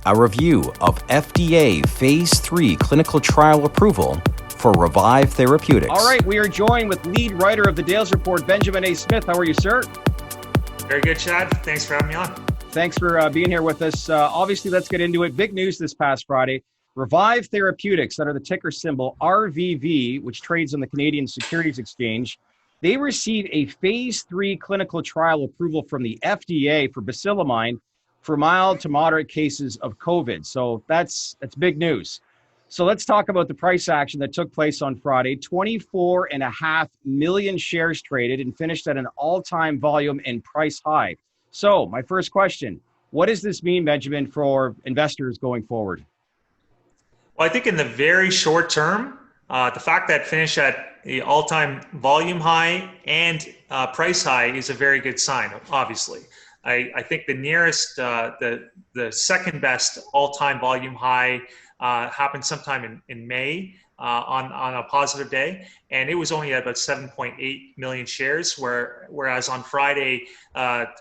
a review of FDA Phase 3 clinical trial approval for Revive Therapeutics. All right, we are joined with lead writer of the Dales Report, Benjamin A. Smith. How are you, sir? Very good, Chad. Thanks for having me on. Thanks for being here with us. Obviously, let's get into it. Big news this past Friday. Revive Therapeutics, under the ticker symbol RVV, which trades on the Canadian Securities Exchange, they received a Phase 3 clinical trial approval from the FDA for bacillamine for mild to moderate cases of COVID. So that's big news. So let's talk about the price action that took place on Friday. 24.5 million shares traded and finished at an all-time volume and price high. So my first question, what does this mean, Benjamin, for investors going forward? Well, I think in the very short term, the fact that finished at the all-time volume high and price high is a very good sign, obviously. I think the nearest, the second best all-time volume high happened sometime in May on a positive day, and it was only at about 7.8 million shares, whereas on Friday,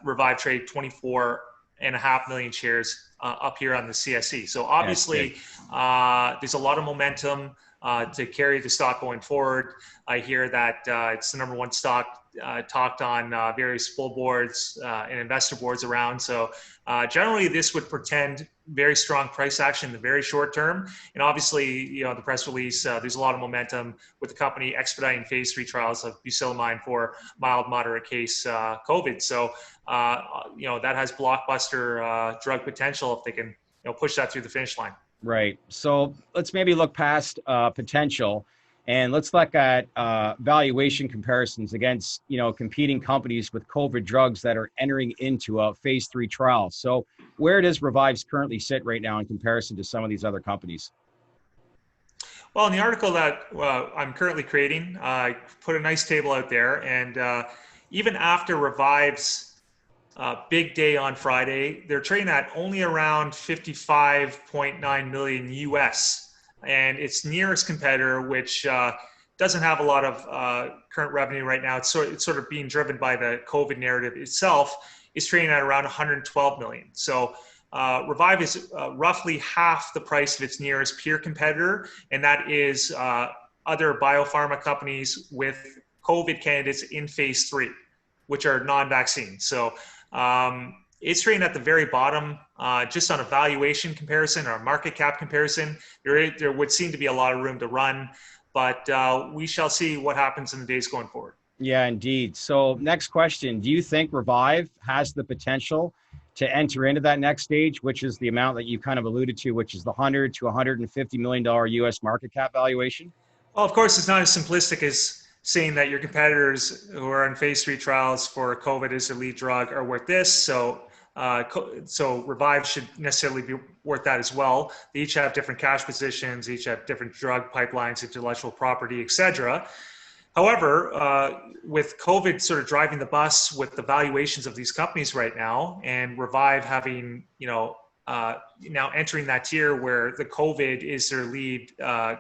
Revive traded 24.5 million shares up here on the CSE. So obviously, there's a lot of momentum to carry the stock going forward. I hear that it's the number one stock talked on various full boards and investor boards around. So generally, this would portend very strong price action in the very short term. And obviously, the press release, there's a lot of momentum with the company expediting Phase 3 trials of bucillamine for mild, moderate case COVID. So, that has blockbuster drug potential if they can, push that through the finish line. Right. So let's maybe look past potential and let's look at valuation comparisons against, competing companies with COVID drugs that are entering into a Phase 3 trial. So where does Revive's currently sit right now in comparison to some of these other companies? Well, in the article that I'm currently creating, I put a nice table out there, and even after Revive's big day on Friday, they're trading at only around 55.9 million US. And its nearest competitor, which doesn't have a lot of current revenue right now, it's sort of being driven by the COVID narrative itself, is trading at around 112 million. So Revive is roughly half the price of its nearest peer competitor, and that is other biopharma companies with COVID candidates in Phase 3, which are non-vaccine. So it's trading at the very bottom, just on a valuation comparison or a market cap comparison. There would seem to be a lot of room to run, but we shall see what happens in the days going forward. Yeah, indeed. So next question, do you think Revive has the potential to enter into that next stage, which is the amount that you kind of alluded to, which is the $100 to $150 million US market cap valuation? Well, of course, it's not as simplistic as saying that your competitors who are in Phase 3 trials for COVID as their lead drug are worth this. So Revive should necessarily be worth that as well. They each have different cash positions, each have different drug pipelines, intellectual property, etc. However, with COVID sort of driving the bus with the valuations of these companies right now, and Revive having, now entering that tier where the COVID is their lead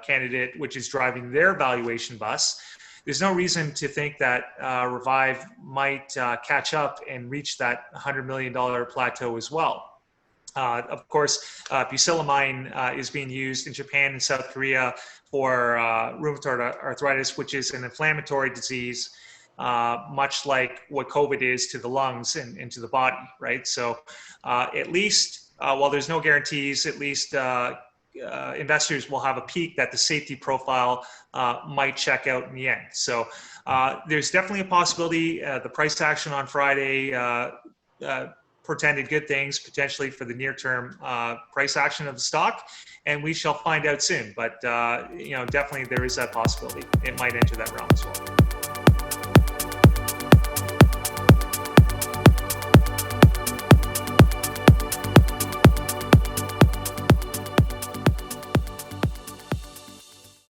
candidate, which is driving their valuation bus, there's no reason to think that Revive might catch up and reach that $100 million plateau as well. Of course, bucillamine is being used in Japan and South Korea for rheumatoid arthritis, which is an inflammatory disease, much like what COVID is to the lungs and to the body, right? So at least, while there's no guarantees, at least investors will have a peek that the safety profile might check out in the end. So there's definitely a possibility. The price action on Friday portended good things potentially for the near-term price action of the stock, and we shall find out soon. But definitely there is that possibility. It might enter that realm as well.